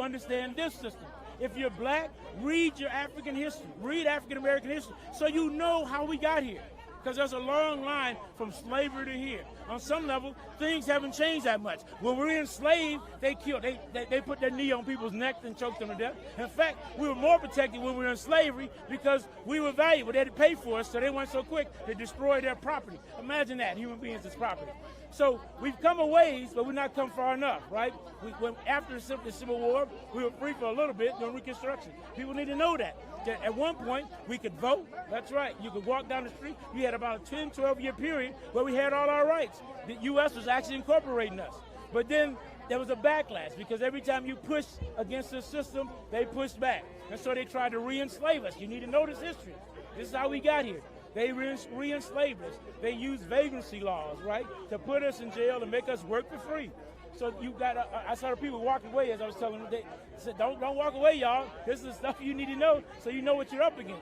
understand this system. If you're black, read your African history, read African American history, so you know how we got here. Because there's a long line from slavery to here. On some level, things haven't changed that much. When we were enslaved, they killed, they put their knee on people's necks and choked them to death. In fact, we were more protected when we were in slavery because we were valuable. They had to pay for us, so they weren't so quick to destroy their property. Imagine that, human beings as property. So we've come a ways, but we've not come far enough, right? After the Civil War, we were free for a little bit during Reconstruction. People need to know that at one point, we could vote. That's right. You could walk down the street. You had about a 10, 12-year period where we had all our rights. The U.S. was actually incorporating us. But then there was a backlash because every time you push against the system, they pushed back. And so they tried to re-enslave us. You need to know this history. This is how we got here. They re-enslaved us. They used vagrancy laws, right, to put us in jail and make us work for free. So you got, I saw the people walking away as I was telling them. They said, don't walk away, y'all. This is the stuff you need to know so you know what you're up against.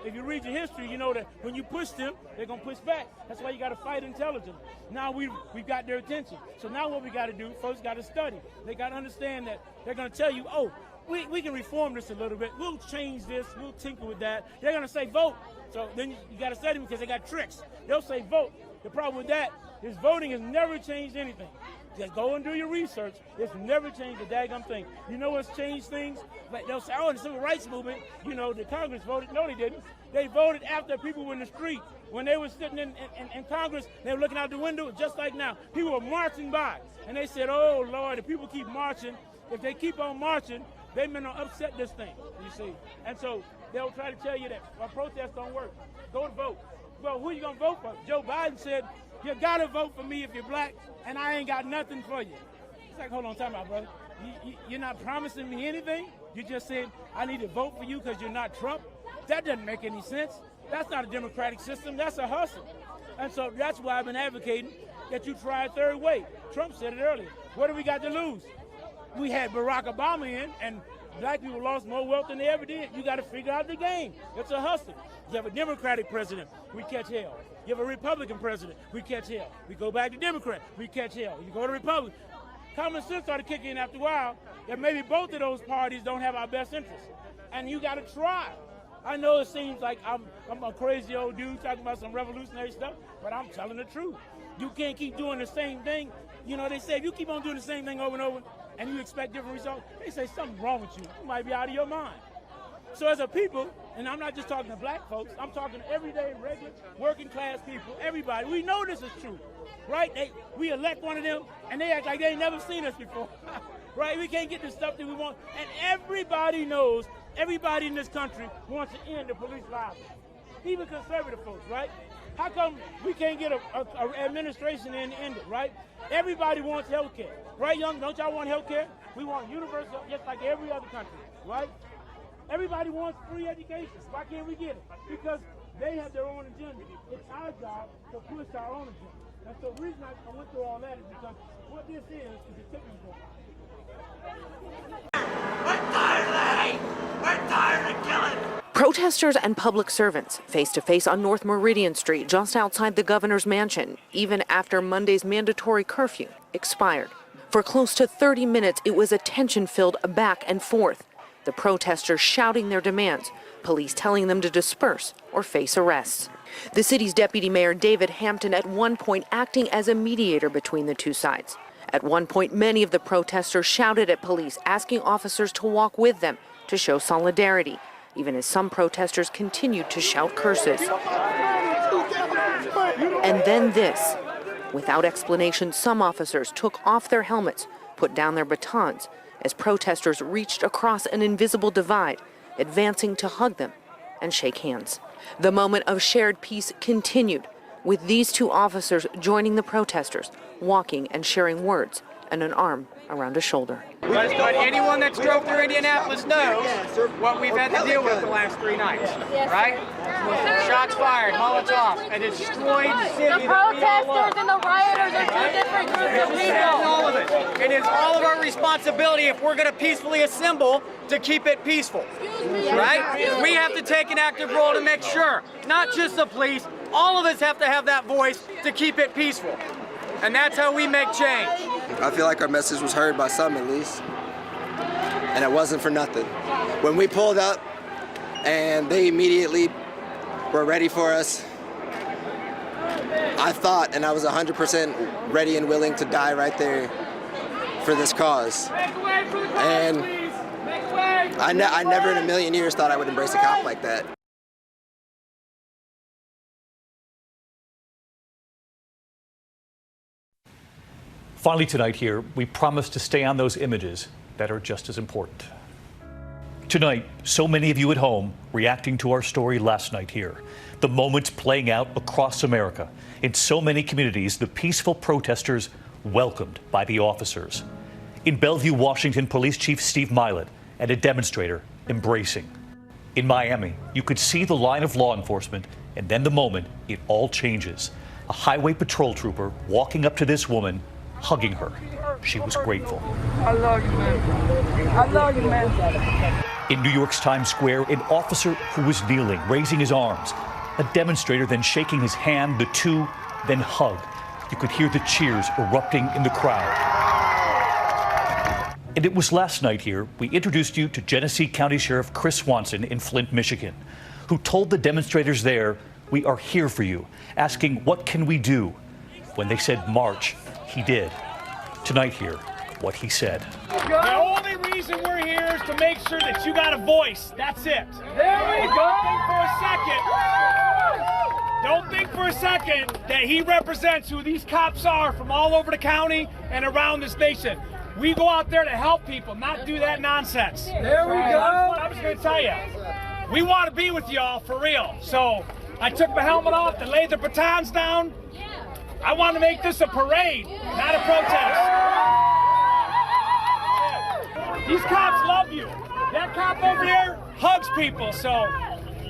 If you read your history, you know that when you push them, they're going to push back. That's why you got to fight intelligently. Now we've got their attention. So now what we got to do, folks got to study. They got to understand that they're going to tell you, oh, we can reform this a little bit. We'll change this. We'll tinker with that. They're going to say vote. So then you got to study because they got tricks. They'll say vote. The problem with that is voting has never changed anything. Just go and do your research. It's never changed a daggum thing. You know what's changed things? Like they'll say, oh, the civil rights movement, you know, the Congress voted. No, they didn't. They voted after people were in the street. When they were sitting in Congress, they were looking out the window just like now. People were marching by. And they said, oh, Lord, if people keep marching, if they keep on marching, they may not upset this thing, you see. And so they'll try to tell you that, well, protests don't work. Go to vote. Well, who are you going to vote for? Joe Biden said, you got to vote for me if you're black, and I ain't got nothing for you. It's like, hold on, time out, brother. You're not promising me anything? You just said, I need to vote for you because you're not Trump? That doesn't make any sense. That's not a democratic system. That's a hustle. And so that's why I've been advocating that you try a third way. Trump said it earlier. What do we got to lose? We had Barack Obama in, and black people lost more wealth than they ever did. You got to figure out the game. It's a hustle. You have a Democratic president, we catch hell. You have a Republican president, we catch hell. We go back to Democrat, we catch hell. You go to Republican. Common sense started kicking in after a while that maybe both of those parties don't have our best interests. And you got to try. I know it seems like I'm a crazy old dude talking about some revolutionary stuff, but I'm telling the truth. You can't keep doing the same thing. You know, they say if you keep on doing the same thing over and over and you expect different results, they say something's wrong with you. You might be out of your mind. So as a people, and I'm not just talking to black folks, I'm talking to everyday, regular, working class people, everybody. We know this is true, right? We elect one of them, and they act like they ain't never seen us before, right? We can't get the stuff that we want. And everybody knows, everybody in this country wants to end the police violence, even conservative folks, right? How come we can't get an administration in to end it, right? Everybody wants health care, right, young? Don't y'all want health care? We want universal, just like every other country, right? Everybody wants free education. Why can't we get it? Because they have their own agenda. It's our job to push our own agenda. And so the reason I went through all that is because what this is a tipping point. We're tired, we're tired of killing. Protesters and public servants face-to-face on North Meridian Street just outside the governor's mansion, even after Monday's mandatory curfew expired. For close to 30 minutes, it was a tension-filled back and forth. The protesters shouting their demands, police telling them to disperse or face arrests. The city's deputy mayor, David Hampton, at one point acting as a mediator between the two sides. At one point, many of the protesters shouted at police, asking officers to walk with them to show solidarity, even as some protesters continued to shout curses. And then this. Without explanation, some officers took off their helmets, put down their batons, as protesters reached across an invisible divide, advancing to hug them and shake hands. The moment of shared peace continued, with these two officers joining the protesters, walking and sharing words and an arm around a shoulder. But anyone that's drove through Indianapolis knows what we've had to deal with the last 3 nights, right? Shots fired, Molotov, and destroyed the city. The protesters and the rioters are two different groups of people. All of it. It is all of our responsibility if we're going to peacefully assemble to keep it peaceful, right? We have to take an active role to make sure, not just the police, all of us have to have that voice to keep it peaceful. And that's how we make change. I feel like our message was heard by some at least. and it wasn't for nothing. When we pulled up and they immediately were ready for us, I thought, and I was 100% ready and willing to die right there for this cause. And I never in a million years thought I would embrace a cop like that. Finally tonight here, we promise to stay on those images that are just as important. Tonight, so many of you at home reacting to our story last night here. The moments playing out across America. In so many communities, the peaceful protesters welcomed by the officers. In Bellevue, Washington, Police Chief Steve Milet and a demonstrator embracing. In Miami, you could see the line of law enforcement, and then the moment it all changes. A highway patrol trooper walking up to this woman, hugging her. She was grateful. I love you, man. I love you, man. In New York's Times Square, an officer who was kneeling, raising his arms. A demonstrator then shaking his hand, the two then hug. You could hear the cheers erupting in the crowd. And it was last night here we introduced you to Genesee County Sheriff Chris Swanson in Flint, Michigan, who told the demonstrators there, "We are here for you," asking, "What can we do?" When they said march, he did. Tonight here, what he said. The only reason we're here is to make sure that you got a voice. That's it. There we go. Don't think for a second that he represents who these cops are from all over the county and around this nation. We go out there to help people, not do that nonsense. There we go. That's what I was going to tell you. We want to be with y'all for real. So I took my helmet off and laid the batons down. I want to make this a parade, not a protest. These cops love you. That cop over there hugs people, so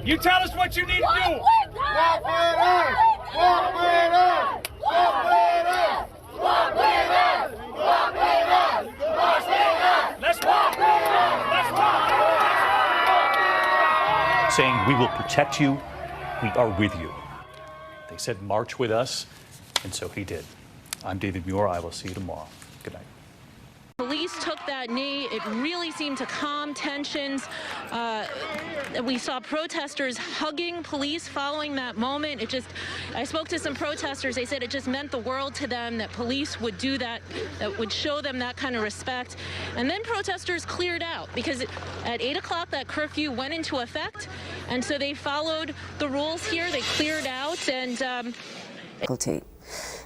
you tell us what you need to do. Walk with us. Walk with us. Walk with us. Walk with us. Walk with us. Walk with us. Let's walk. Let's walk. Saying, "We will protect you. We are with you." They said, "March with us." And so he did. I'm David Muir. I will see you tomorrow. Good night. Police took that knee. It really seemed to calm tensions. We saw protesters hugging police following that moment. I spoke to some protesters. They said it just meant the world to them that police would do that, that would show them that kind of respect. And then protesters cleared out because at 8 o'clock that curfew went into effect. And so they followed the rules here. They cleared out and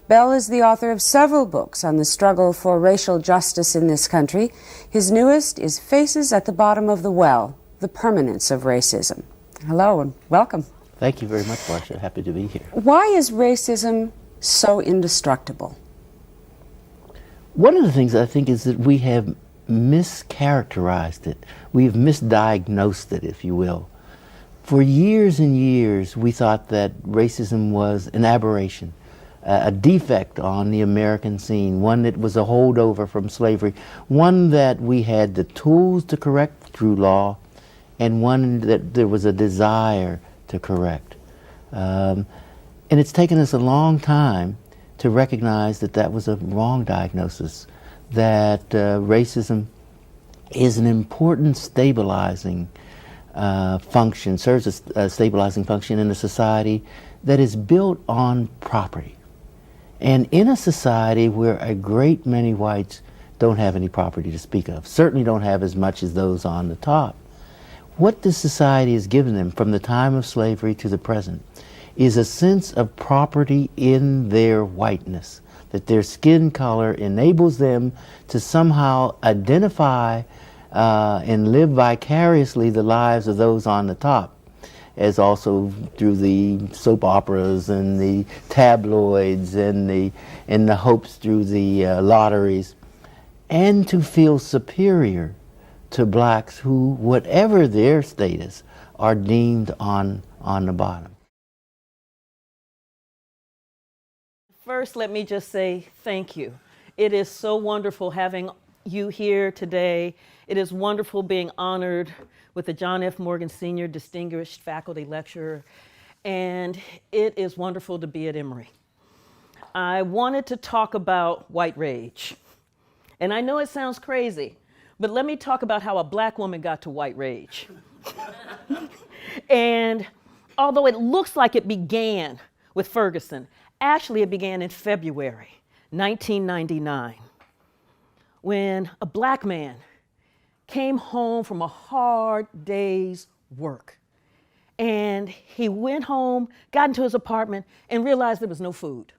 Bell is the author of several books on the struggle for racial justice in this country. His newest is Faces at the Bottom of the Well, The Permanence of Racism. Hello and welcome. Thank you very much, Marcia. Happy to be here. Why is racism so indestructible? One of the things I think is that we have mischaracterized it. We've misdiagnosed it, if you will. For years and years, we thought that racism was an aberration, a defect on the American scene, one that was a holdover from slavery, one that we had the tools to correct through law, and one that there was a desire to correct. And it's taken us a long time to recognize that that was a wrong diagnosis, that racism is an important stabilizing function, serves a stabilizing function in a society that is built on property. And in a society where a great many whites don't have any property to speak of, certainly don't have as much as those on the top, what this society has given them from the time of slavery to the present is a sense of property in their whiteness, that their skin color enables them to somehow identify and live vicariously the lives of those on the top, as also through the soap operas and the tabloids and the hopes through the lotteries, and to feel superior to blacks who, whatever their status, are deemed on the bottom. First, let me just say thank you. It is so wonderful having you here today. It is wonderful being honored with the John F. Morgan Sr. Distinguished Faculty Lecturer, and it is wonderful to be at Emory. I wanted to talk about white rage, and I know it sounds crazy, But let me talk about how a black woman got to white rage. And although it looks like it began with Ferguson, actually it began in February 1999, when a black man came home from a hard day's work. And he went home, got into his apartment, and realized there was no food.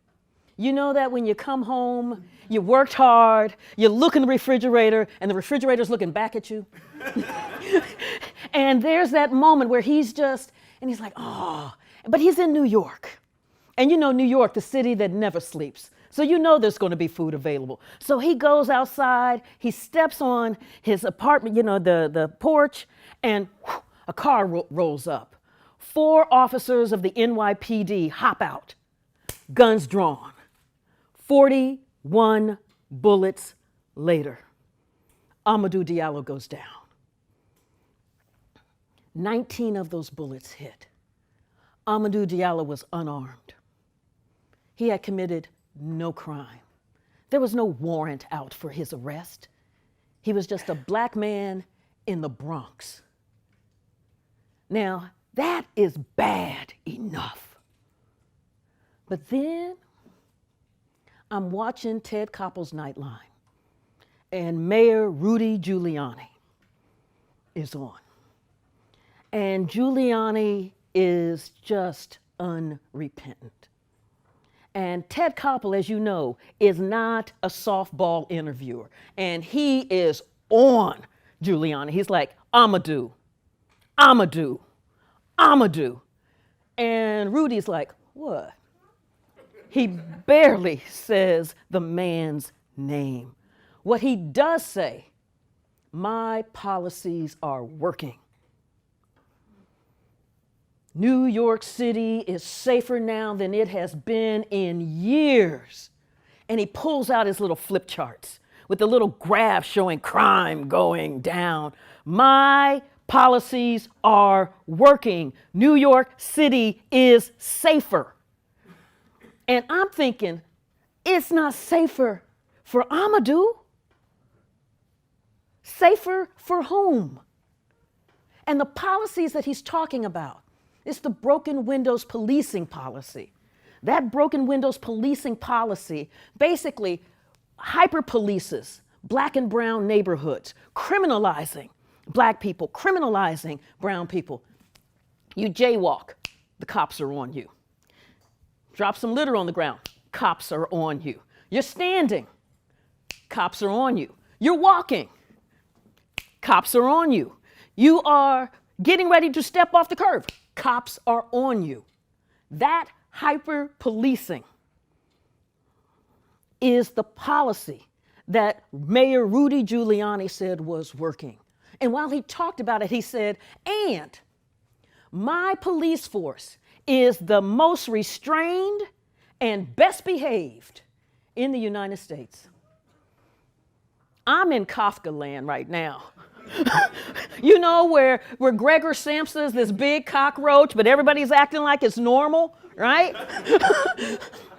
You know that when you come home, you worked hard, you look in the refrigerator, and the refrigerator's looking back at you. And there's that moment where he's like, oh, but he's in New York. And you know New York, the city that never sleeps. So you know there's going to be food available. So he goes outside, he steps on his apartment, the porch, and whew, a car rolls up. 4 officers of the NYPD hop out, guns drawn. 41 bullets later, Amadou Diallo goes down. 19 of those bullets hit. Amadou Diallo was unarmed. He had committed no crime. There was no warrant out for his arrest. He was just a black man in the Bronx. Now, that is bad enough. But then I'm watching Ted Koppel's Nightline, and Mayor Rudy Giuliani is on. And Giuliani is just unrepentant. And Ted Koppel, as you know, is not a softball interviewer. And he is on Giuliani. He's like, Amadou, Amadou, Amadou. And Rudy's like, what? He barely says the man's name. What he does say, my policies are working. New York City is safer now than it has been in years. And he pulls out his little flip charts with the little graph showing crime going down. My policies are working. New York City is safer. And I'm thinking, it's not safer for Amadou. Safer for whom? And the policies that he's talking about, it's the broken windows policing policy. That broken windows policing policy basically hyper-polices black and brown neighborhoods, criminalizing black people, criminalizing brown people. You jaywalk, the cops are on you. Drop some litter on the ground, cops are on you. You're standing, cops are on you. You're walking, cops are on you. You are getting ready to step off the curb, cops are on you. That hyper-policing is the policy that Mayor Rudy Giuliani said was working. And while he talked about it, he said, and my police force is the most restrained and best behaved in the United States. I'm in Kafka land right now. You know, where Gregor Samsa is this big cockroach, but everybody's acting like it's normal, right?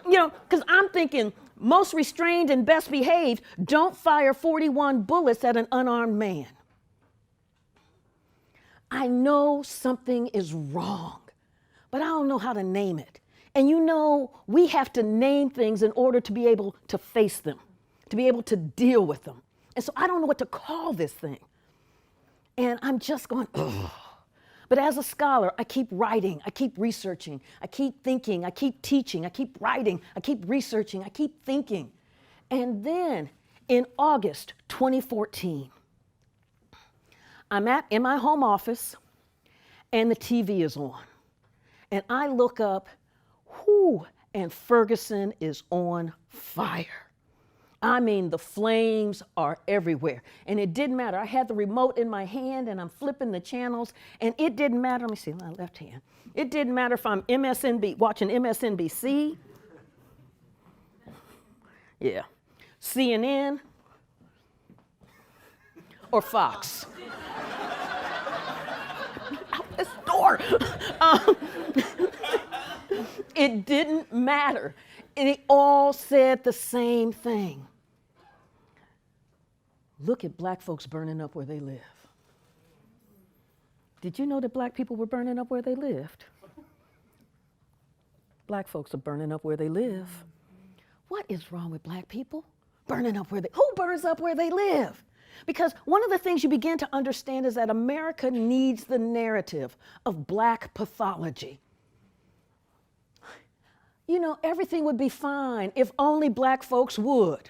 You know, because I'm thinking, most restrained and best behaved, don't fire 41 bullets at an unarmed man. I know something is wrong, but I don't know how to name it. And you know, we have to name things in order to be able to face them, to be able to deal with them. And so I don't know what to call this thing. And I'm just going, ugh. But as a scholar, I keep writing, I keep researching, I keep thinking, I keep teaching, I keep writing, I keep researching, I keep thinking. And then in August 2014, I'm in my home office and the TV is on. And I look up, and Ferguson is on fire. I mean, the flames are everywhere. And it didn't matter. I had the remote in my hand and I'm flipping the channels and it didn't matter. Let me see, my left hand. It didn't matter if I'm watching MSNBC. Yeah. CNN or Fox. Out this door. It didn't matter. They all said the same thing. look at black folks burning up where they live. Did you know that black people were burning up where they lived? Black folks are burning up where they live. What is wrong with black people? Burning up where they, who burns up where they live? Because one of the things you begin to understand is that America needs the narrative of black pathology. You know, everything would be fine if only black folks would,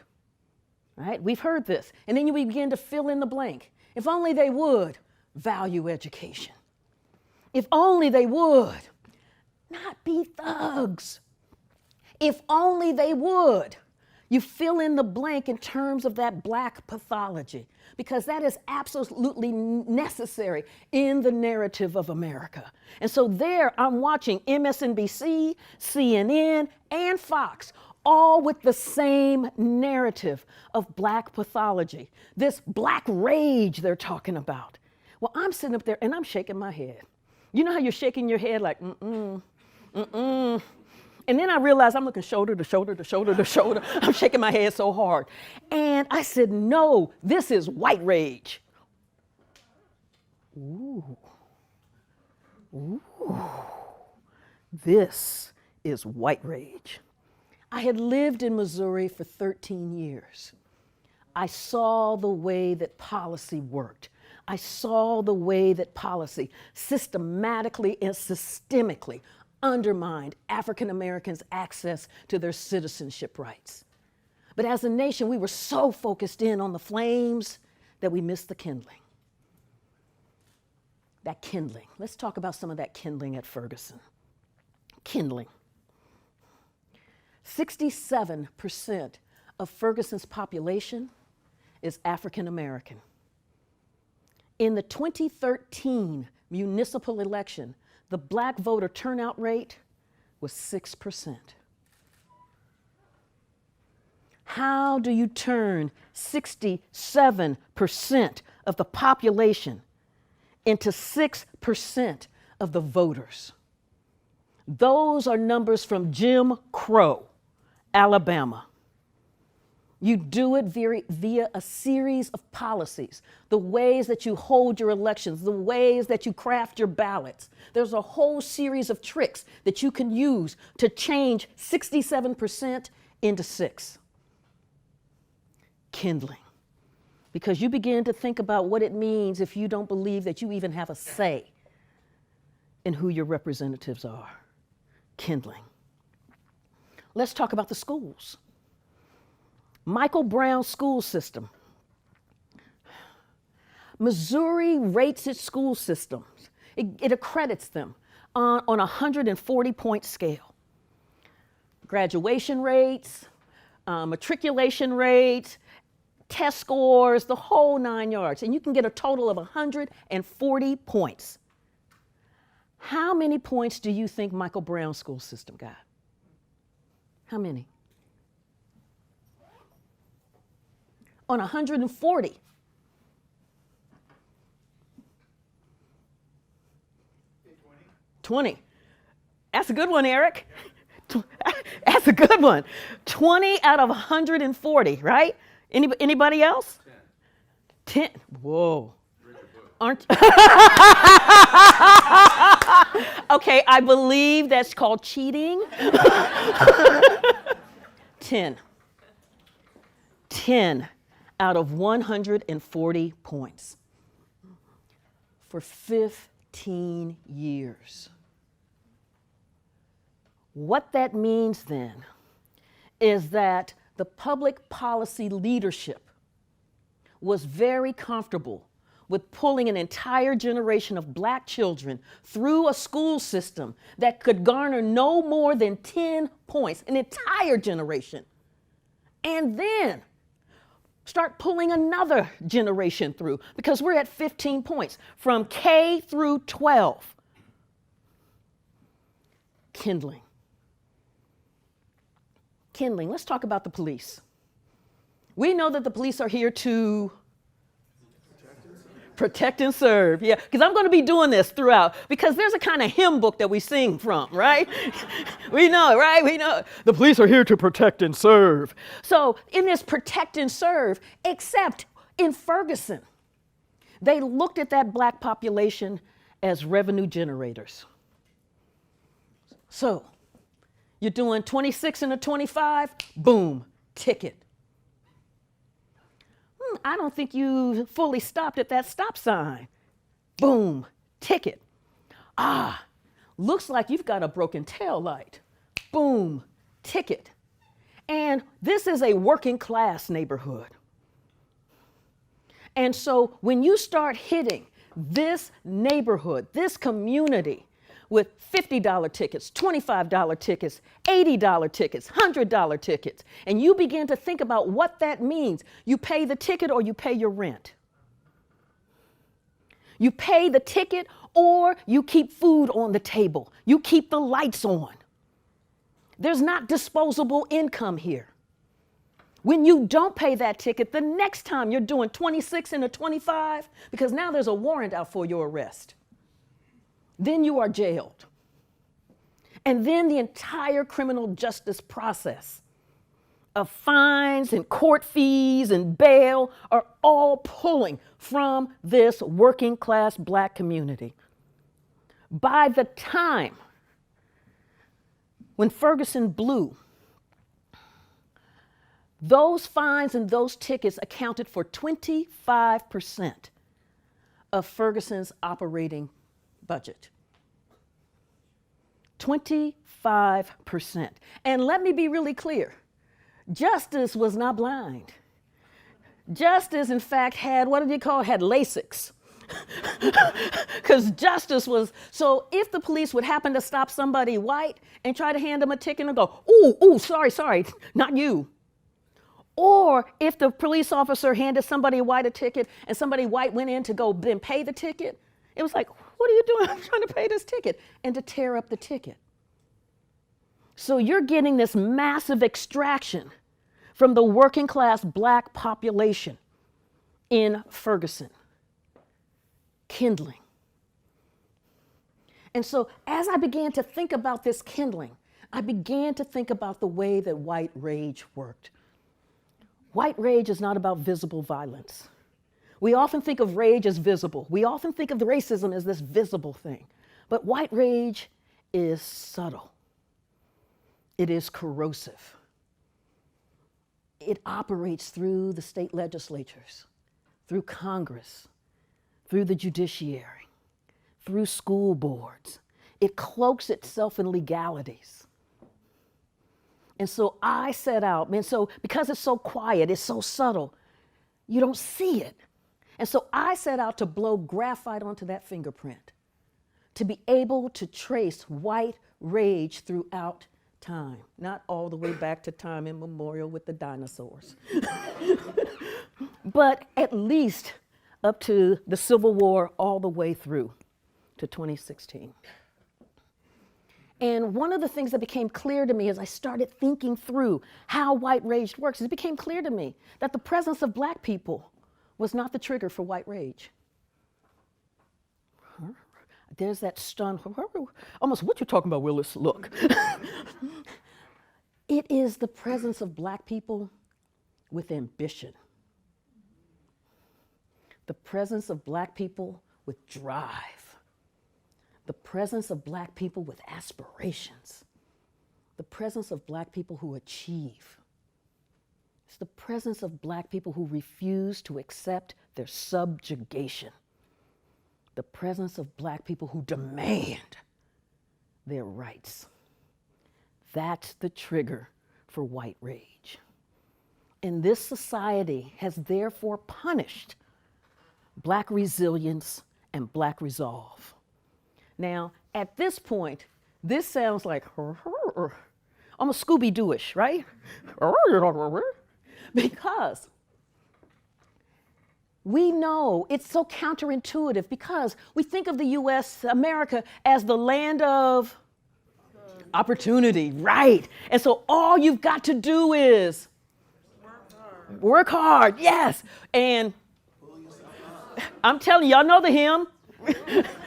right? We've heard this. And then you begin to fill in the blank. If only they would value education. If only they would not be thugs. If only they would. You fill in the blank in terms of that black pathology, because that is absolutely necessary in the narrative of America. And so there I'm watching MSNBC, CNN, and Fox, all with the same narrative of black pathology, this black rage they're talking about. Well, I'm sitting up there and I'm shaking my head. You know how you're shaking your head like, And then I realized I'm looking shoulder to shoulder to shoulder to shoulder. I'm shaking my head so hard. And I said, no, this is white rage. Ooh. Ooh. This is white rage. I had lived in Missouri for 13 years. I saw the way that policy worked. I saw the way that policy systematically and systemically undermined African Americans' access to their citizenship rights. But as a nation, we were so focused in on the flames that we missed the kindling. That kindling. Let's talk about some of that kindling at Ferguson. Kindling. 67% of Ferguson's population is African American. In the 2013 municipal election, the black voter turnout rate was 6%. How do you turn 67% of the population into 6% of the voters? Those are numbers from Jim Crow, Alabama. You do it via a series of policies, the ways that you hold your elections, the ways that you craft your ballots. There's a whole series of tricks that you can use to change 67% into 6%. Kindling. Because you begin to think about what it means if you don't believe that you even have a say in who your representatives are. Kindling. Let's talk about the schools. Michael Brown's school system. Missouri rates its school systems. It accredits them on a 140-point scale. Graduation rates, matriculation rates, test scores, the whole 9 yards. And you can get a total of 140 points. How many points do you think Michael Brown's school system got? How many? On 140. $20. That's a good one, Eric. That's a good one. 20 out of 140, right? Anybody else? 10. Whoa. Aren't okay, I believe that's called cheating. 10. 10 out of 140 points for 15 years. What that means then is that the public policy leadership was very comfortable with pulling an entire generation of black children through a school system that could garner no more than 10 points, an entire generation. And then start pulling another generation through, because we're at 15 points from K through 12. Kindling. Kindling. Let's talk about the police. We know that the police are here to protect and serve. Yeah, because I'm going to be doing this throughout, because there's a kind of hymn book that we sing from, right? We know, right? We know the police are here to protect and serve. So in this protect and serve, except In Ferguson, they looked at that black population as revenue generators. So you're doing 26 and a 25, boom, ticket. I don't think you fully stopped at that stop sign. Boom, ticket. Ah, looks like you've got a broken tail light. Boom, ticket. And this is a working class neighborhood. And so when you start hitting this neighborhood, this community, with $50 tickets, $25 tickets, $80 tickets, $100 tickets, and you begin to think about what that means. You pay the ticket or you pay your rent. You pay the ticket or you keep food on the table. You keep the lights on. There's not disposable income here. When you don't pay that ticket, the next time you're doing 26 and a 25, because now there's a warrant out for your arrest. Then you are jailed. And then the entire criminal justice process of fines and court fees and bail are all pulling from this working class black community. By the time when Ferguson blew, those fines and those tickets accounted for 25% of Ferguson's operating budget. 25%. And let me be really clear. Justice was not blind. Justice, in fact, had, what did you call it? Had LASIKs. Because justice was, so if the police would happen to stop somebody white and try to hand them a ticket and go, ooh, sorry, not you. Or if the police officer handed somebody white a ticket and somebody white went in to go then pay the ticket, it was like, what are you doing? I'm trying to pay this ticket. And to tear up the ticket. So you're getting this massive extraction from the working class black population in Ferguson. Kindling. And so as I began to think about this kindling, I began to think about the way that white rage worked. White rage is not about visible violence. We often think of rage as visible. We often think of racism as this visible thing. But white rage is subtle. It is corrosive. It operates through the state legislatures, through Congress, through the judiciary, through school boards. It cloaks itself in legalities. And so I set out, and so because it's so quiet, it's so subtle, you don't see it. And so I set out to blow graphite onto that fingerprint, to be able to trace white rage throughout time, not all the way back to time immemorial with the dinosaurs, but at least up to the Civil War all the way through to 2016. And one of the things that became clear to me as I started thinking through how white rage works, it became clear to me that the presence of black people was not the trigger for white rage. There's that stun, almost what you talking about, Willis? Look. It is the presence of black people with ambition. The presence of black people with drive. The presence of black people with aspirations. The presence of black people who achieve. It's the presence of black people who refuse to accept their subjugation. The presence of black people who demand their rights. That's the trigger for white rage. And this society has therefore punished black resilience and black resolve. Now, at this point, this sounds like almost Scooby-Doo-ish, right? Because we know it's so counterintuitive because we think of the U.S., America, as the land of opportunity, right? And so all you've got to do is work hard, yes. And I'm telling you, y'all know the hymn.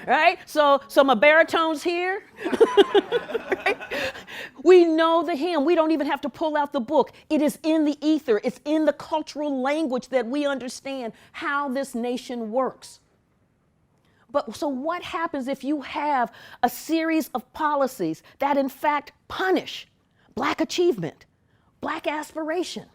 Right? So my baritone's here. Right? We know the hymn. We don't even have to pull out the book. It is in the ether. It's in the cultural language that we understand how this nation works. But so what happens if you have a series of policies that in fact punish Black achievement, Black aspiration?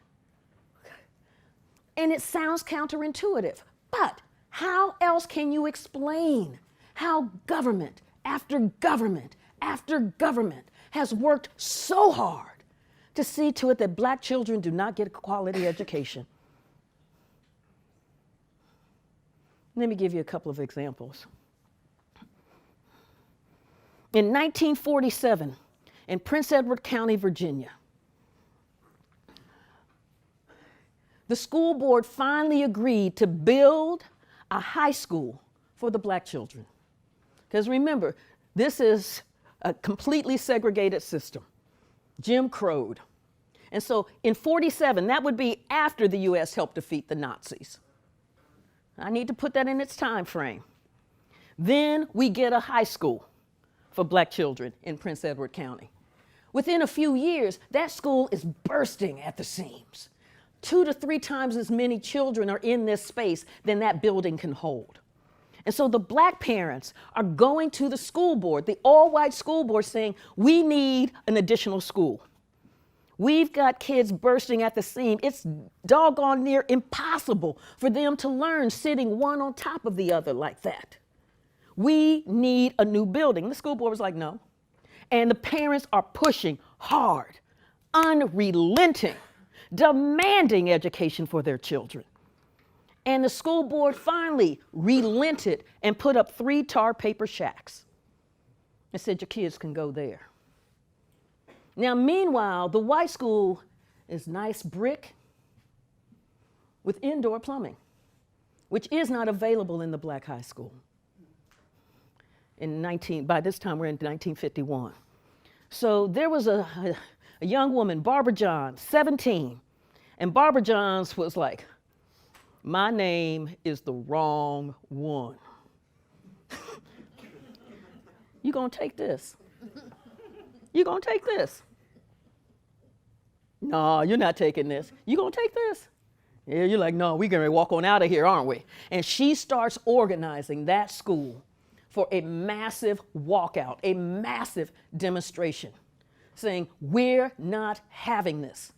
And it sounds counterintuitive, but how else can you explain how government after government after government has worked so hard to see to it that Black children do not get a quality education? Let me give you a couple of examples. In 1947, in Prince Edward County, Virginia, the school board finally agreed to build a high school for the Black children. Because remember, this is a completely segregated system, Jim Crowed. And so in 47, that would be after the US helped defeat the Nazis. I need to put that in its time frame. Then we get a high school for Black children in Prince Edward County. Within a few years, that school is bursting at the seams. 2 to 3 times as many children are in this space than that building can hold. And so the Black parents are going to the school board, the all-white school board, saying, we need an additional school. We've got kids bursting at the seam. It's doggone near impossible for them to learn sitting one on top of the other like that. We need a new building. The school board was like, no. And the parents are pushing hard, unrelenting, demanding education for their children. And the school board finally relented and put up 3 tar paper shacks and said, your kids can go there. Now, meanwhile, the white school is nice brick with indoor plumbing, which is not available in the Black high school. By this time, we're in 1951. So there was a young woman, Barbara Johns, 17, and Barbara Johns was like, my name is the wrong one. You gonna take this? You gonna take this? No, you're not taking this. You gonna take this? Yeah, you're like, no, we're gonna walk on out of here, aren't we? And she starts organizing that school for a massive walkout, a massive demonstration, saying, we're not having this.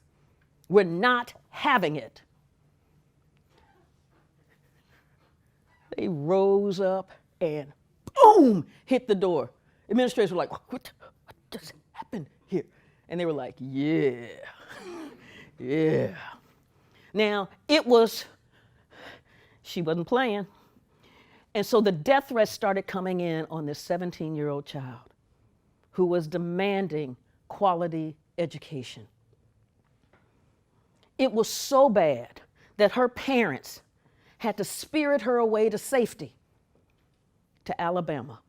We're not having it. They rose up and boom, hit the door. Administrators were like, what just happened here? And they were like, yeah, yeah. Now, she wasn't playing. And so the death threats started coming in on this 17-year-old child who was demanding quality education. It was so bad that her parents had to spirit her away to safety to Alabama.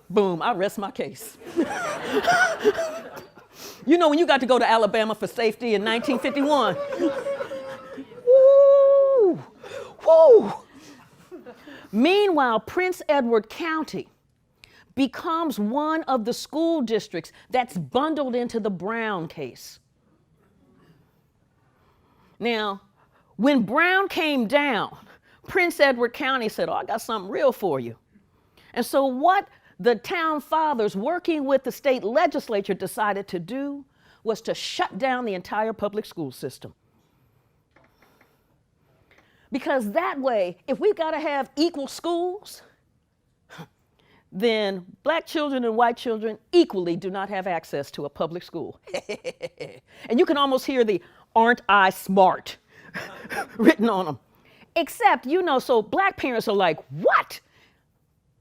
Boom, I rest my case. You know, when you got to go to Alabama for safety in 1951, woo, woo. Meanwhile, Prince Edward County becomes one of the school districts that's bundled into the Brown case. Now, when Brown came down, Prince Edward County said, oh, I got something real for you. And so what the town fathers, working with the state legislature, decided to do was to shut down the entire public school system. Because that way, if we've got to have equal schools, then Black children and white children equally do not have access to a public school. And you can almost hear the "aren't I smart" written on them. Except, you know, so Black parents are like, what?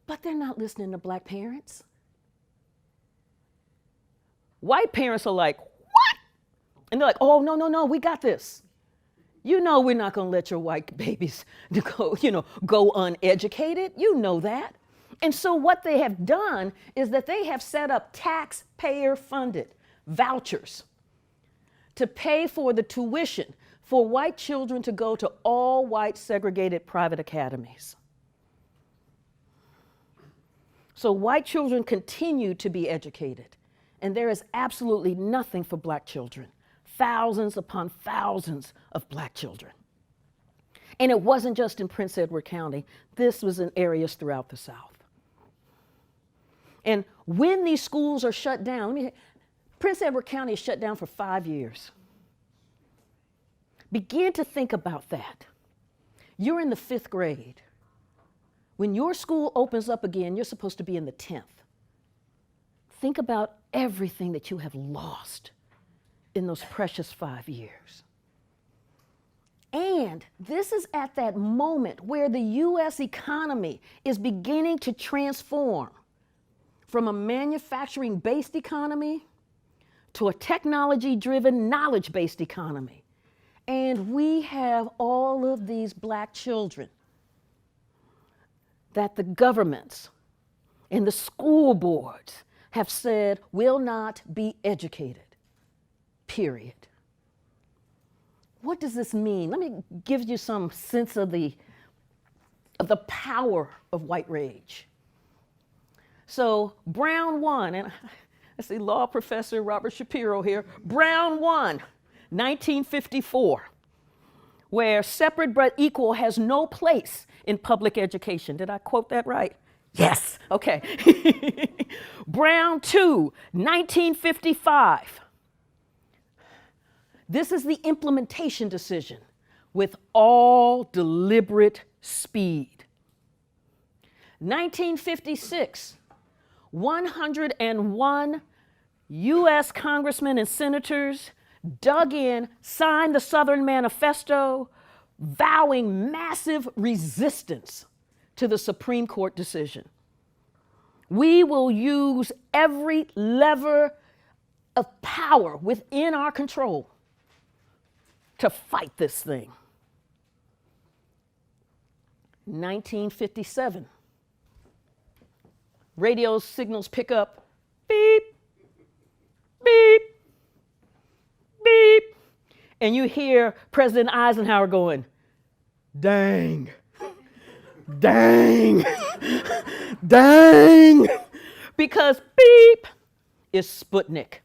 But they're not listening to Black parents. White parents are like, what? And they're like, oh, no, no, no, we got this. You know we're not going to let your white babies go uneducated. You know that. And so what they have done is that they have set up taxpayer-funded vouchers to pay for the tuition for white children to go to all white segregated private academies. So white children continue to be educated, and there is absolutely nothing for black children. Thousands upon thousands of black children. And it wasn't just in Prince Edward County. This was in areas throughout the South. And when these schools are shut down, Prince Edward County is shut down for 5 years. Begin to think about that. You're in the 5th grade. When your school opens up again, you're supposed to be in the 10th. Think about everything that you have lost in those precious 5 years. And this is at that moment where the U.S. economy is beginning to transform from a manufacturing-based economy to a technology-driven, knowledge-based economy. And we have all of these black children that the governments and the school boards have said will not be educated, period. What does this mean? Let me give you some sense of the power of white rage. So Brown won, and I see law professor Robert Shapiro here. Brown won, 1954, where separate but equal has no place in public education. Did I quote that right? Yes, okay. Brown 2, 1955. This is the implementation decision with all deliberate speed. 1956, 101 U.S. congressmen and senators dug in, signed the Southern Manifesto, vowing massive resistance to the Supreme Court decision. We will use every lever of power within our control to fight this thing. 1957, radio signals pick up, beep, beep, beep, and you hear President Eisenhower going, dang, dang, dang, because beep is Sputnik.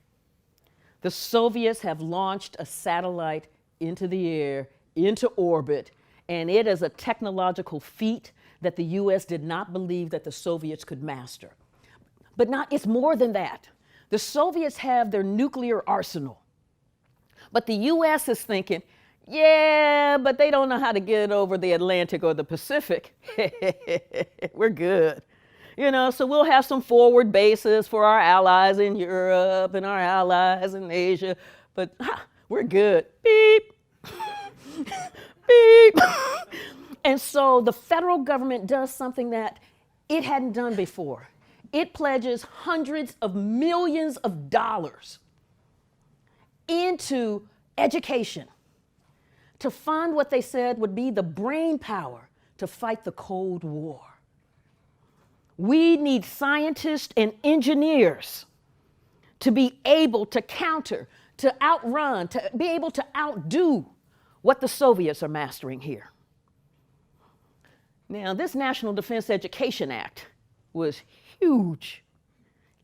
The Soviets have launched a satellite into the air, into orbit, and it is a technological feat that the US did not believe that the Soviets could master. But it's more than that. The Soviets have their nuclear arsenal, but the US is thinking, yeah, but they don't know how to get over the Atlantic or the Pacific. We're good. You know, so we'll have some forward bases for our allies in Europe and our allies in Asia, but we're good. Beep. Beep. And so the federal government does something that it hadn't done before. It pledges hundreds of millions of dollars into education to fund what they said would be the brain power to fight the Cold War. We need scientists and engineers to be able to counter, to outrun, to be able to outdo what the Soviets are mastering here. Now, this National Defense Education Act was huge,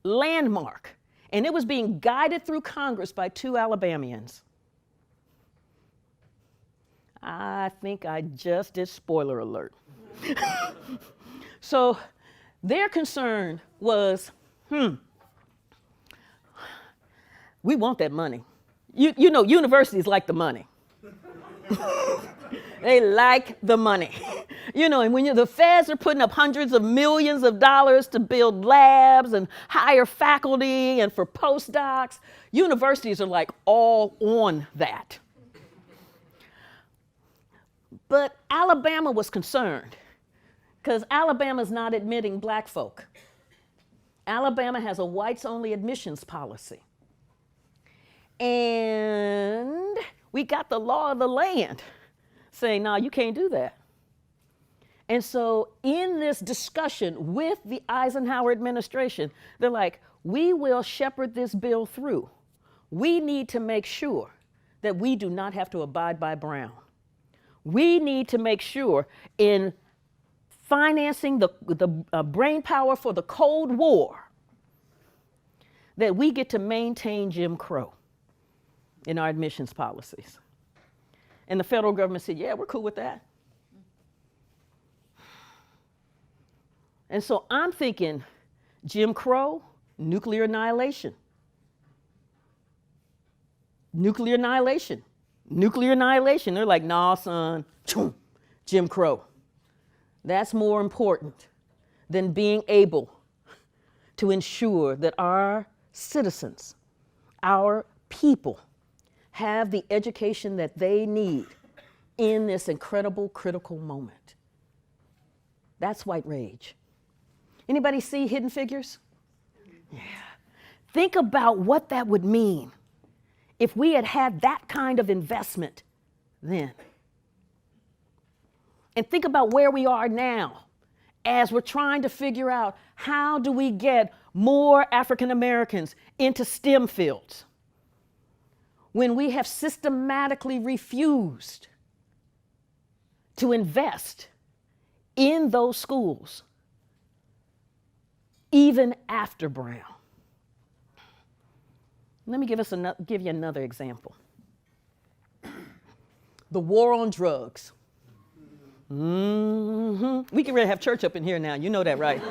landmark, and it was being guided through Congress by 2 Alabamians. I think I just did spoiler alert. So their concern was, we want that money. You know, universities like the money. They like the money. You know, and when the feds are putting up hundreds of millions of dollars to build labs and hire faculty and for postdocs, universities are like all on that. But Alabama was concerned because Alabama's not admitting black folk. Alabama has a whites-only admissions policy. And we got the law of the land saying, no, you can't do that. And so in this discussion with the Eisenhower administration, they're like, we will shepherd this bill through. We need to make sure that we do not have to abide by Brown. We need to make sure in financing the brain power for the Cold War that we get to maintain Jim Crow in our admissions policies. And the federal government said, yeah, we're cool with that. And so I'm thinking Jim Crow, nuclear annihilation. Nuclear annihilation. Nuclear annihilation. They're like, nah, son, Jim Crow. That's more important than being able to ensure that our citizens, our people, have the education that they need in this incredible, critical moment. That's white rage. Anybody see Hidden Figures? Yeah. Think about what that would mean if we had had that kind of investment then. And think about where we are now as we're trying to figure out how do we get more African Americans into STEM fields when we have systematically refused to invest in those schools even after Brown. Let me give you another example. The war on drugs. We can really have church up in here now, you know that, right?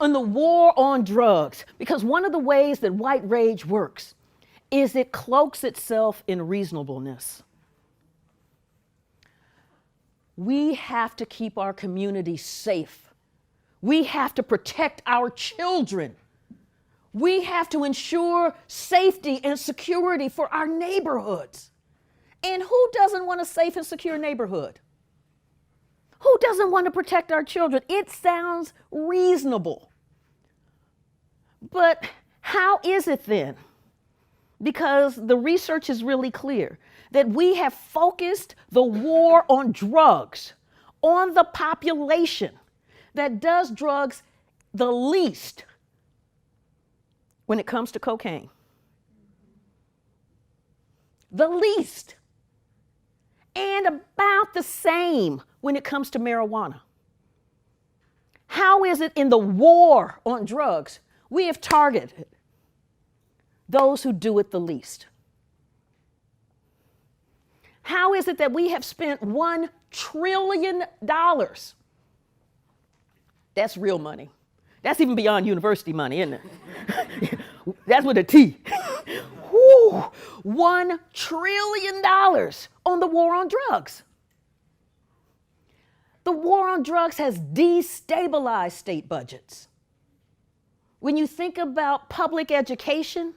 On the war on drugs, because one of the ways that white rage works is it cloaks itself in reasonableness. We have to keep our community safe. We have to protect our children. We have to ensure safety and security for our neighborhoods. And who doesn't want a safe and secure neighborhood? Who doesn't want to protect our children? It sounds reasonable. But how is it then? Because the research is really clear that we have focused the war on drugs on the population that does drugs the least when it comes to cocaine. The least. And about the same when it comes to marijuana. How is it in the war on drugs we have targeted those who do it the least? How is it that we have spent $1 trillion? That's real money. That's even beyond university money, isn't it? That's with a T. Woo, $1 trillion on the war on drugs. The war on drugs has destabilized state budgets. When you think about public education,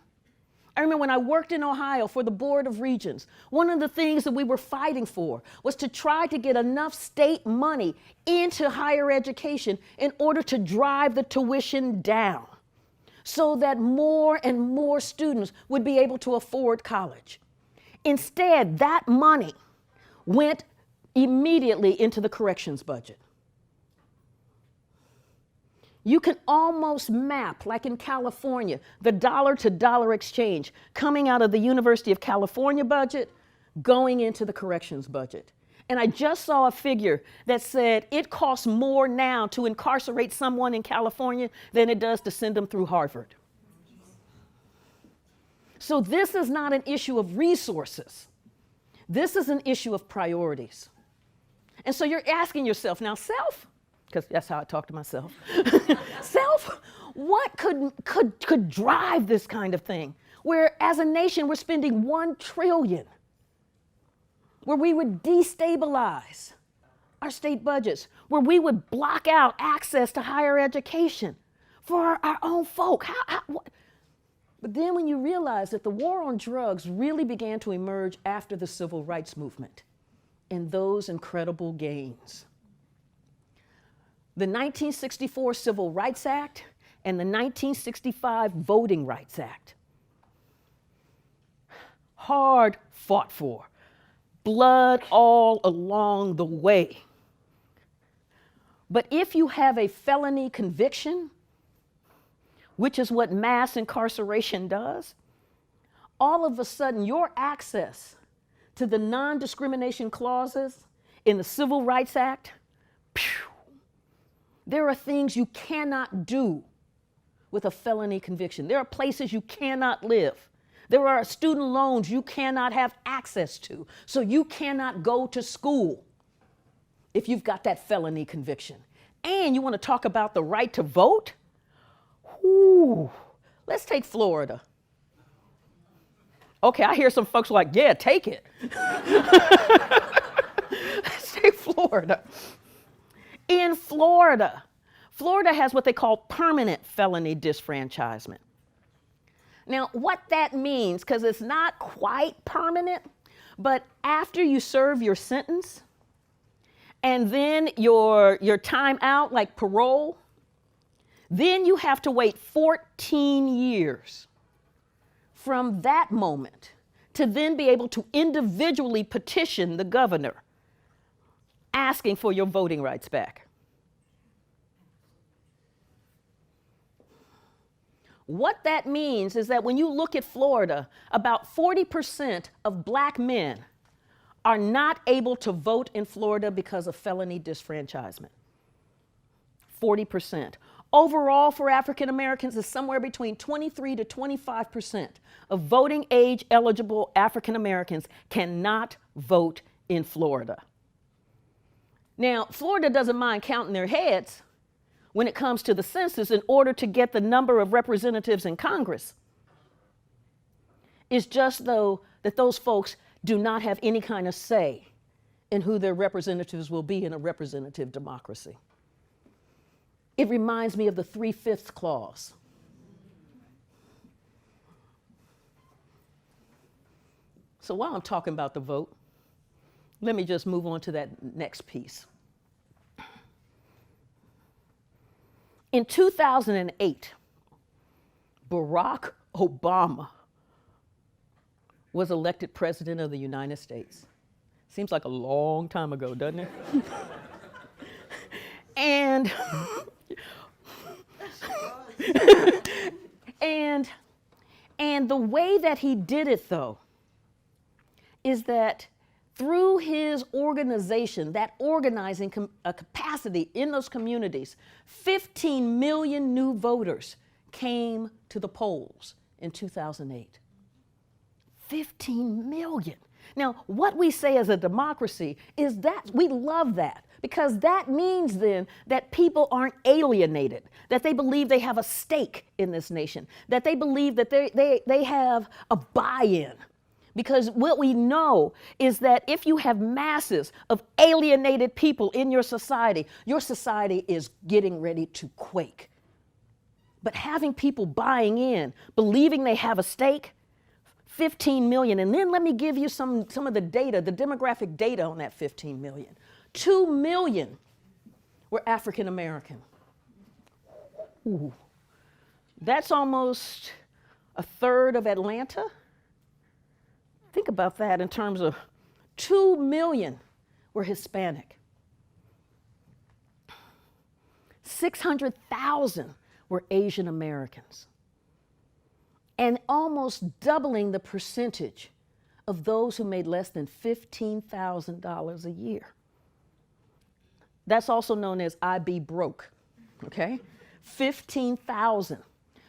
I remember when I worked in Ohio for the Board of Regents, one of the things that we were fighting for was to try to get enough state money into higher education in order to drive the tuition down so that more and more students would be able to afford college. Instead, that money went immediately into the corrections budget. You can almost map, like in California, the dollar-to-dollar exchange coming out of the University of California budget, going into the corrections budget. And I just saw a figure that said it costs more now to incarcerate someone in California than it does to send them through Harvard. So this is not an issue of resources. This is an issue of priorities. And so you're asking yourself, now self, because that's how I talk to myself. Self, what could drive this kind of thing? Where as a nation, we're spending $1 trillion, where we would destabilize our state budgets, where we would block out access to higher education for our own folk. But then when you realize that the war on drugs really began to emerge after the civil rights movement and those incredible gains. The 1964 Civil Rights Act and the 1965 Voting Rights Act. Hard fought for. Blood all along the way. But if you have a felony conviction, which is what mass incarceration does, all of a sudden your access to the non-discrimination clauses in the Civil Rights Act, there are things you cannot do with a felony conviction. There are places you cannot live. There are student loans you cannot have access to. So you cannot go to school if you've got that felony conviction. And you want to talk about the right to vote? Ooh, let's take Florida. Okay, I hear some folks like, yeah, take it. Let's take Florida. In Florida, Florida has what they call permanent felony disfranchisement. Now, what that means, because it's not quite permanent, but after you serve your sentence and then your time out, like parole, then you have to wait 14 years from that moment to then be able to individually petition the governor asking for your voting rights back. What that means is that when you look at Florida, about 40% of black men are not able to vote in Florida because of felony disfranchisement. 40%. Overall, for African Americans, is somewhere between 23 to 25% of voting age eligible African Americans cannot vote in Florida. Now, Florida doesn't mind counting their heads when it comes to the census in order to get the number of representatives in Congress. It's just though that those folks do not have any kind of say in who their representatives will be in a representative democracy. It reminds me of the 3/5 clause. So while I'm talking about the vote, let me just move on to that next piece. In 2008, Barack Obama was elected president of the United States. Seems like a long time ago, doesn't it? And the way that he did it, though, is that through his organization, that organizing capacity in those communities, 15 million new voters came to the polls in 2008. 15 million. Now, what we say as a democracy is that we love that, because that means then that people aren't alienated, that they believe they have a stake in this nation, that they believe that they have a buy-in. Because what we know is that if you have masses of alienated people in your society is getting ready to quake. But having people buying in, believing they have a stake, 15 million. And then let me give you some of the data, the demographic data on that 15 million. 2 million were African American. Ooh. That's almost a third of Atlanta. Think about that in terms of 2 million were Hispanic. 600,000 were Asian Americans. And almost doubling the percentage of those who made less than $15,000 a year. That's also known as I be broke, okay? 15,000.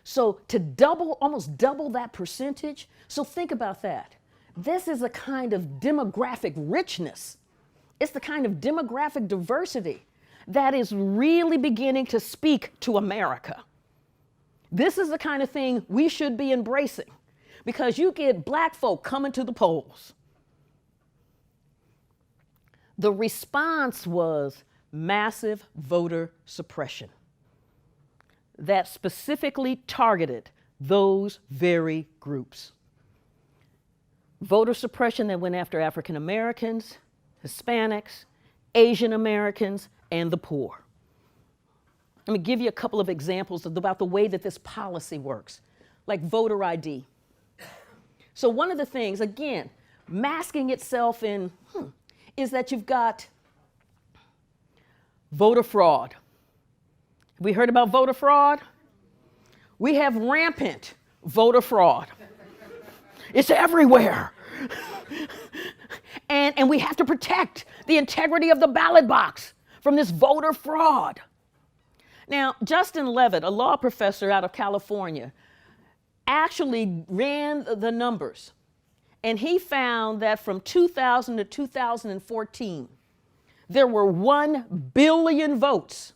So to double, almost double that percentage, so think about that. This is a kind of demographic richness. It's the kind of demographic diversity that is really beginning to speak to America. This is the kind of thing we should be embracing, because you get black folk coming to the polls. The response was massive voter suppression that specifically targeted those very groups. Voter suppression that went after African Americans, Hispanics, Asian Americans, and the poor. Let me give you a couple of examples about the way that this policy works, like voter ID. So one of the things, again, masking itself in, is that you've got voter fraud. Have we heard about voter fraud? We have rampant voter fraud. It's everywhere. And we have to protect the integrity of the ballot box from this voter fraud. Now, Justin Levitt, a law professor out of California, actually ran the numbers, and he found that from 2000 to 2014, there were 1 billion votes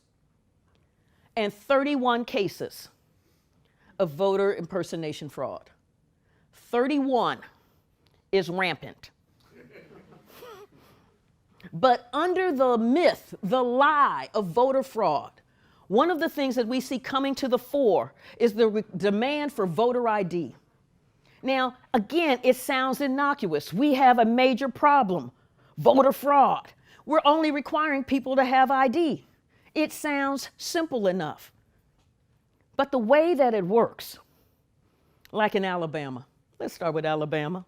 and 31 cases of voter impersonation fraud. 31 is rampant. But under the myth, the lie of voter fraud, one of the things that we see coming to the fore is the demand for voter ID. Now, again, it sounds innocuous. We have a major problem, voter fraud. We're only requiring people to have ID. It sounds simple enough. But the way that it works, like in Alabama, let's start with Alabama.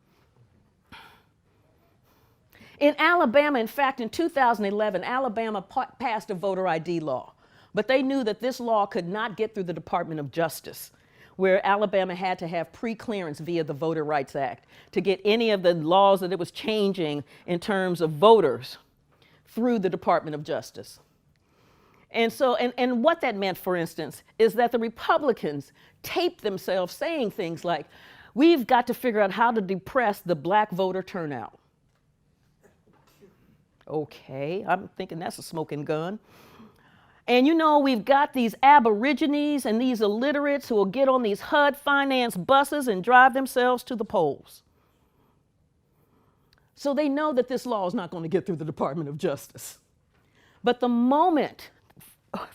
In Alabama, in fact, in 2011, Alabama passed a voter ID law. But they knew that this law could not get through the Department of Justice, where Alabama had to have pre-clearance via the Voter Rights Act to get any of the laws that it was changing in terms of voters through the Department of Justice. And so, and what that meant, for instance, is that the Republicans taped themselves saying things like, we've got to figure out how to depress the black voter turnout. Okay, I'm thinking that's a smoking gun. And you know, we've got these aborigines and these illiterates who will get on these HUD-financed buses and drive themselves to the polls. So they know that this law is not going to get through the Department of Justice. But the moment,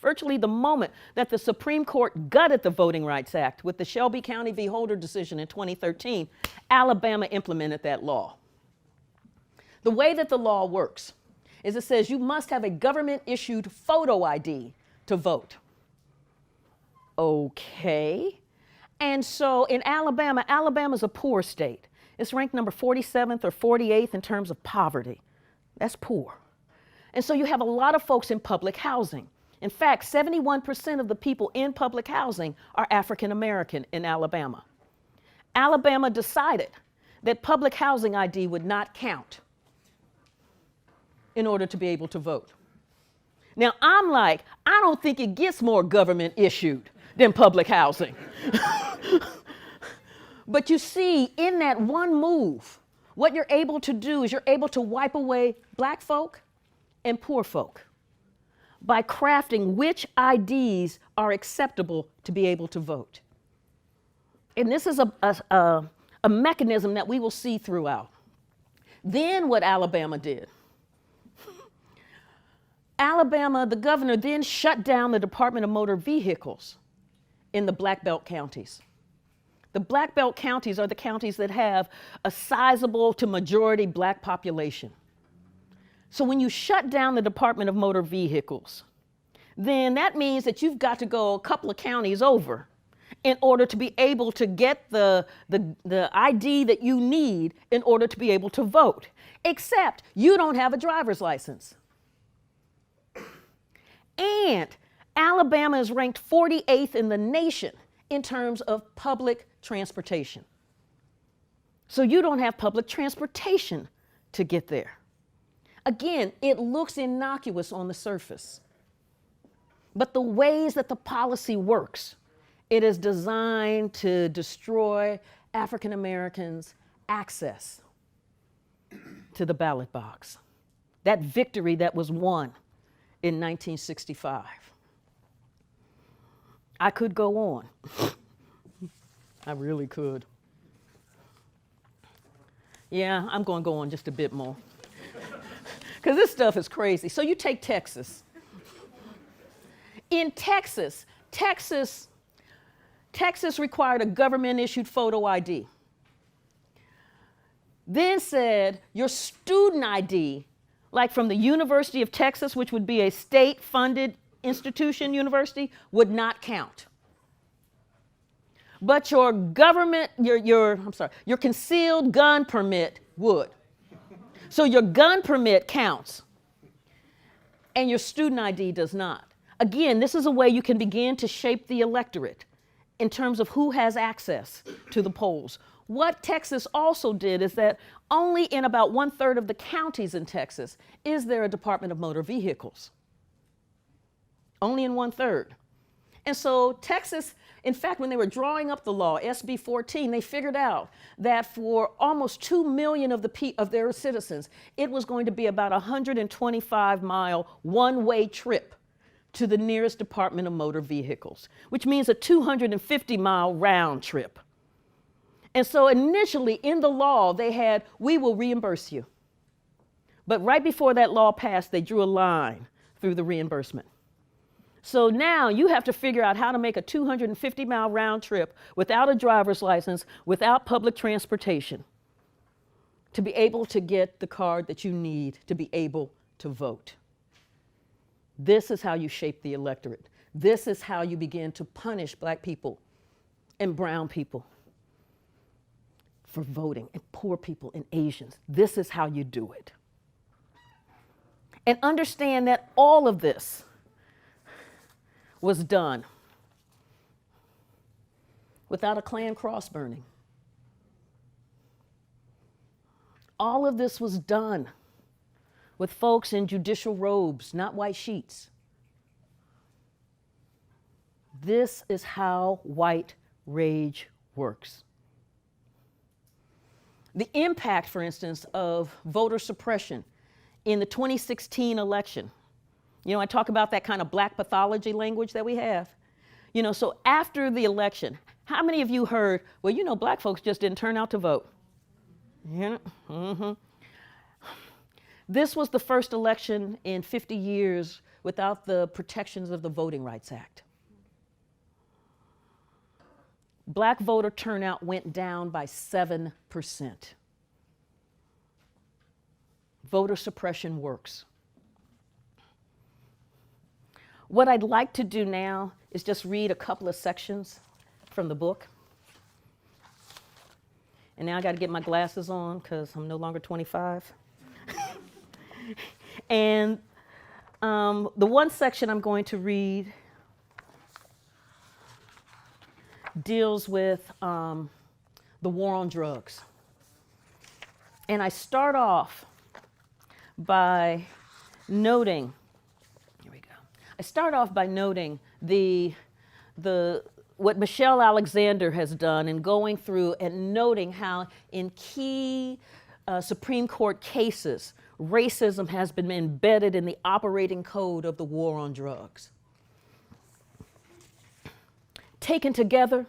virtually the moment, that the Supreme Court gutted the Voting Rights Act with the Shelby County v. Holder decision in 2013, Alabama implemented that law. The way that the law works is it says you must have a government-issued photo ID to vote. Okay. And so in Alabama, Alabama's a poor state. It's ranked number 47th or 48th in terms of poverty. That's poor. And so you have a lot of folks in public housing. In fact, 71% of the people in public housing are African American in Alabama. Alabama decided that public housing ID would not count in order to be able to vote. Now, I'm like, I don't think it gets more government issued than public housing. But you see, in that one move, what you're able to do is you're able to wipe away black folk and poor folk by crafting which IDs are acceptable to be able to vote. And this is a mechanism that we will see throughout. Then what Alabama did, Alabama, the governor then shut down the Department of Motor Vehicles in the Black Belt counties. The Black Belt counties are the counties that have a sizable to majority black population. So when you shut down the Department of Motor Vehicles, then that means that you've got to go a couple of counties over in order to be able to get the ID that you need in order to be able to vote, except you don't have a driver's license. And Alabama is ranked 48th in the nation in terms of public transportation. So you don't have public transportation to get there. Again, it looks innocuous on the surface. But the ways that the policy works, it is designed to destroy African Americans' access to the ballot box. That victory that was won in 1965. I could go on. I really could. Yeah, I'm going to go on just a bit more. Because this stuff is crazy. So you take Texas. In Texas required a government-issued photo ID. Then said your student ID, like from the University of Texas, which would be a state-funded institution university, would not count. But your government, your concealed gun permit would. So your gun permit counts, and your student ID does not. Again, this is a way you can begin to shape the electorate in terms of who has access to the polls. What Texas also did is that only in about 1/3 of the counties in Texas is there a Department of Motor Vehicles. Only in 1/3. And so Texas, in fact, when they were drawing up the law, SB 14, they figured out that for almost 2 million of their citizens, it was going to be about a 125-mile one-way trip to the nearest Department of Motor Vehicles, which means a 250-mile round trip. And so initially in the law, they had, we will reimburse you. But right before that law passed, they drew a line through the reimbursement. So now you have to figure out how to make a 250-mile round trip without a driver's license, without public transportation, to be able to get the card that you need to be able to vote. This is how you shape the electorate. This is how you begin to punish Black people and brown people for voting, and poor people and Asians. This is how you do it. And understand that all of this was done without a Klan cross burning. All of this was done with folks in judicial robes, not white sheets. This is how white rage works. The impact, for instance, of voter suppression in the 2016 election. You know, I talk about that kind of Black pathology language that we have. You know, so after the election, how many of you heard, well, you know, Black folks just didn't turn out to vote? Yeah. Mm-hmm. This was the first election in 50 years without the protections of the Voting Rights Act. Black voter turnout went down by 7%. Voter suppression works. What I'd like to do now is just read a couple of sections from the book. And now I got to get my glasses on because I'm no longer 25. And the one section I'm going to read deals with the war on drugs. And I start off by noting, what Michelle Alexander has done in going through and noting how in key Supreme Court cases, racism has been embedded in the operating code of the war on drugs. Taken together,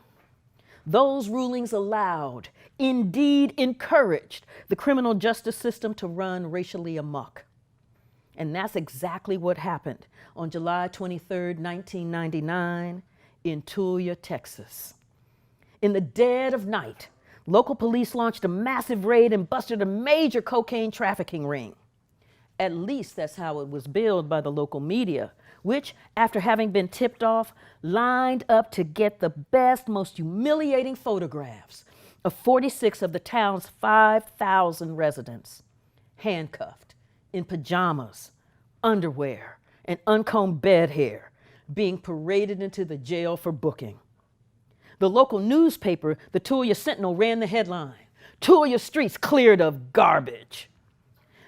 those rulings allowed, indeed encouraged, the criminal justice system to run racially amok. And that's exactly what happened on July 23rd, 1999, in Tulia, Texas. In the dead of night, local police launched a massive raid and busted a major cocaine trafficking ring. At least that's how it was billed by the local media, which, after having been tipped off, lined up to get the best, most humiliating photographs of 46 of the town's 5,000 residents, handcuffed, in pajamas, underwear, and uncombed bed hair, being paraded into the jail for booking. The local newspaper, the Tulia Sentinel, ran the headline, "Tulia streets cleared of garbage."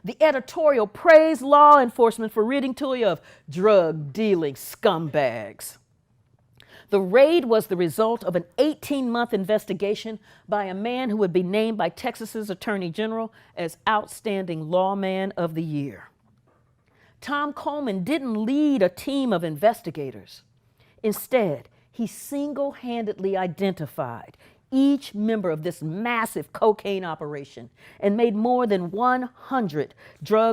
The editorial praised law enforcement for ridding Tulia of drug-dealing scumbags. The raid was the result of an 18-month investigation by a man who would be named by Texas's Attorney General as Outstanding Lawman of the Year. Tom Coleman didn't lead a team of investigators. Instead, he single-handedly identified each member of this massive cocaine operation and made more than 100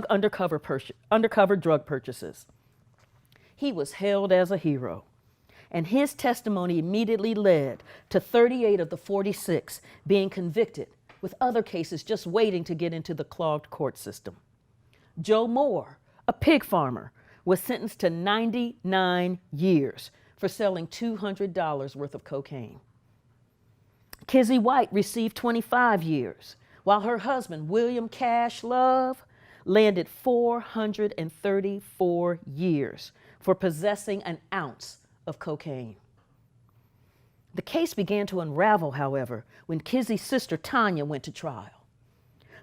undercover drug purchases. He was hailed as a hero, and his testimony immediately led to 38 of the 46 being convicted, with other cases just waiting to get into the clogged court system. Joe Moore, a pig farmer, was sentenced to 99 years for selling $200 worth of cocaine. Kizzy White received 25 years, while her husband, William Cash Love, landed 434 years for possessing an ounce of cocaine. The case began to unravel, however, when Kizzy's sister Tanya went to trial.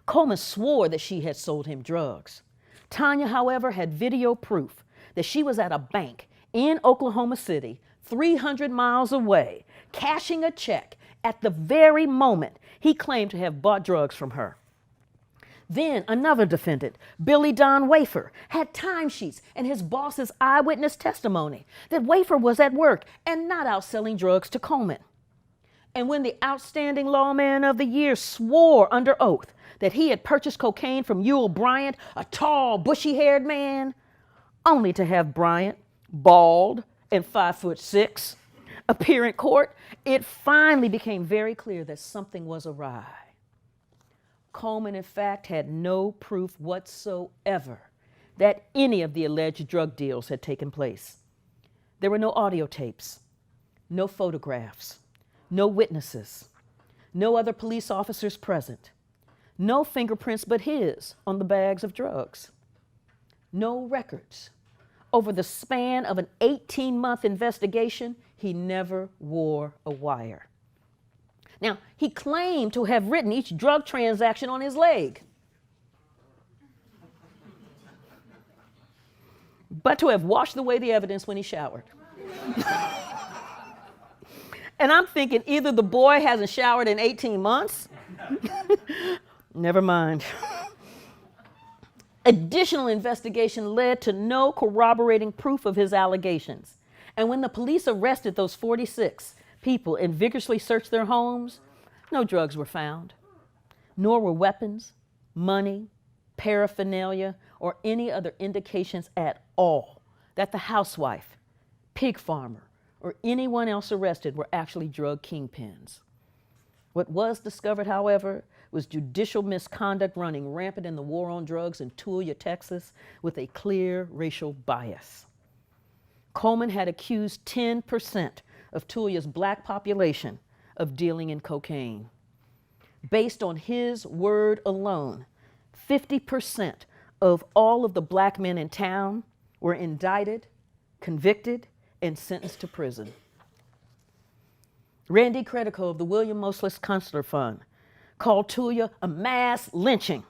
Coleman swore that she had sold him drugs. Tanya, however, had video proof that she was at a bank in Oklahoma City, 300 miles away, cashing a check at the very moment he claimed to have bought drugs from her. Then another defendant, Billy Don Wafer, had timesheets and his boss's eyewitness testimony that Wafer was at work and not out selling drugs to Coleman. And when the outstanding lawman of the year swore under oath that he had purchased cocaine from Ewell Bryant, a tall, bushy-haired man, only to have Bryant, bald and 5'6", appear in court, it finally became very clear that something was awry. Coleman, in fact, had no proof whatsoever that any of the alleged drug deals had taken place. There were no audio tapes, no photographs, no witnesses, no other police officers present, no fingerprints but his on the bags of drugs, no records. Over the span of an 18-month investigation, he never wore a wire. Now, he claimed to have written each drug transaction on his leg, but to have washed away the evidence when he showered. And I'm thinking either the boy hasn't showered in 18 months. Never mind. Additional investigation led to no corroborating proof of his allegations. And when the police arrested those 46 people and vigorously searched their homes, no drugs were found, nor were weapons, money, paraphernalia, or any other indications at all that the housewife, pig farmer, or anyone else arrested were actually drug kingpins. What was discovered, however, was judicial misconduct running rampant in the war on drugs in Tulia, Texas, with a clear racial bias. Coleman had accused 10% of Tulia's black population of dealing in cocaine. Based on his word alone, 50% of all of the black men in town were indicted, convicted, and sentenced to prison. Randy Credico of the William Moseless Consular Fund called Tulia a mass lynching.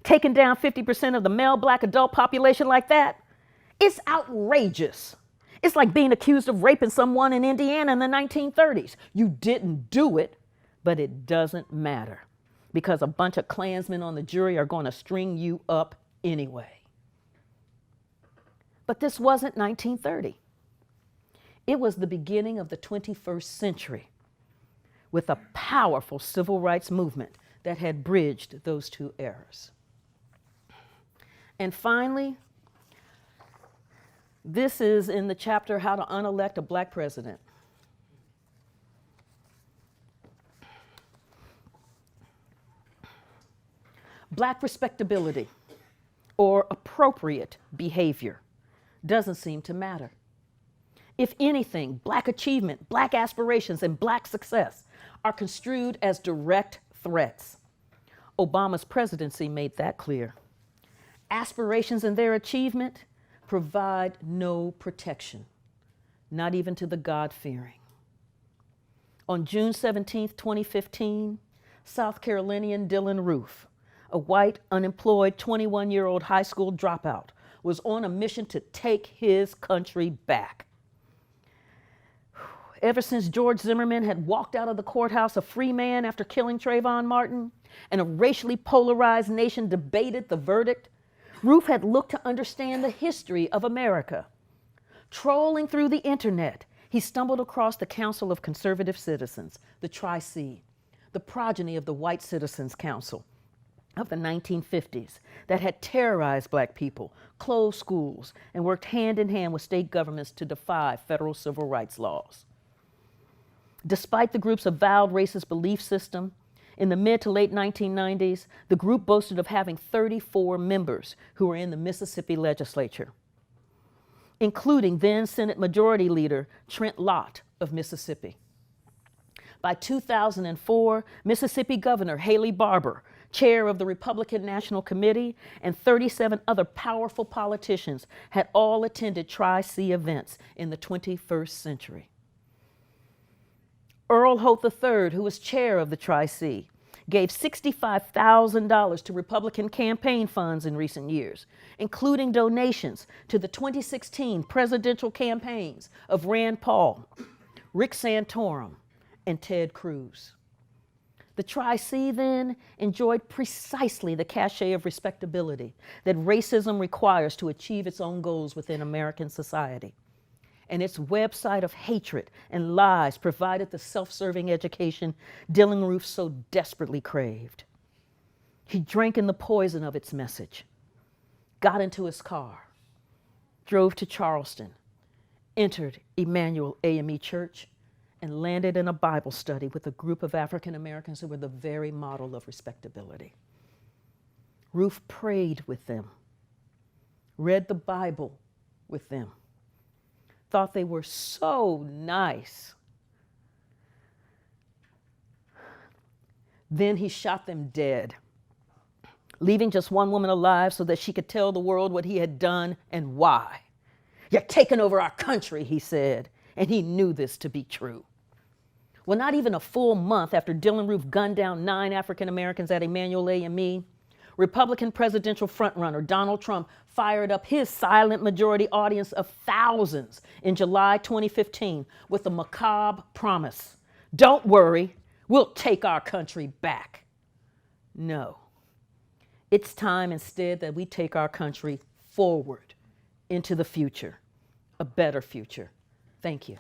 Taking down 50% of the male black adult population like that, it's outrageous. It's like being accused of raping someone in Indiana in the 1930s. You didn't do it, but it doesn't matter because a bunch of Klansmen on the jury are going to string you up anyway. But this wasn't 1930. It was the beginning of the 21st century with a powerful civil rights movement that had bridged those two eras. And finally, this is in the chapter, How to Unelect a Black President. Black respectability or appropriate behavior doesn't seem to matter. If anything, black achievement, black aspirations, and black success are construed as direct threats. Obama's presidency made that clear. Aspirations and their achievement provide no protection, not even to the God-fearing. On June 17, 2015, South Carolinian Dylan Roof, a white, unemployed 21-year-old high school dropout, was on a mission to take his country back. Ever since George Zimmerman had walked out of the courthouse a free man after killing Trayvon Martin, and a racially polarized nation debated the verdict, Roof had looked to understand the history of America. Trolling through the internet, he stumbled across the Council of Conservative Citizens, the Tri-C, the progeny of the White Citizens Council of the 1950s that had terrorized black people, closed schools, and worked hand in hand with state governments to defy federal civil rights laws. Despite the group's avowed racist belief system, in the mid to late 1990s, the group boasted of having 34 members who were in the Mississippi legislature, including then Senate Majority Leader Trent Lott of Mississippi. By 2004, Mississippi Governor Haley Barbour, chair of the Republican National Committee, and 37 other powerful politicians had all attended Tri-C events in the 21st century. Earl Holt III, who was chair of the Tri-C, gave $65,000 to Republican campaign funds in recent years, including donations to the 2016 presidential campaigns of Rand Paul, Rick Santorum, and Ted Cruz. The Tri-C then enjoyed precisely the cachet of respectability that racism requires to achieve its own goals within American society. And its website of hatred and lies provided the self-serving education Dylann Roof so desperately craved. He drank in the poison of its message, got into his car, drove to Charleston, entered Emmanuel AME Church, and landed in a Bible study with a group of African Americans who were the very model of respectability. Roof prayed with them, read the Bible with them, thought they were so nice. Then he shot them dead, leaving just one woman alive so that she could tell the world what he had done and why. "You're taking over our country," he said, and he knew this to be true. Well, not even a full month after Dylann Roof gunned down 9 African Americans at Emmanuel AME, Republican presidential frontrunner Donald Trump fired up his silent majority audience of thousands in July 2015 with a macabre promise: "Don't worry, we'll take our country back." No. It's time instead that we take our country forward into the future, a better future. Thank you.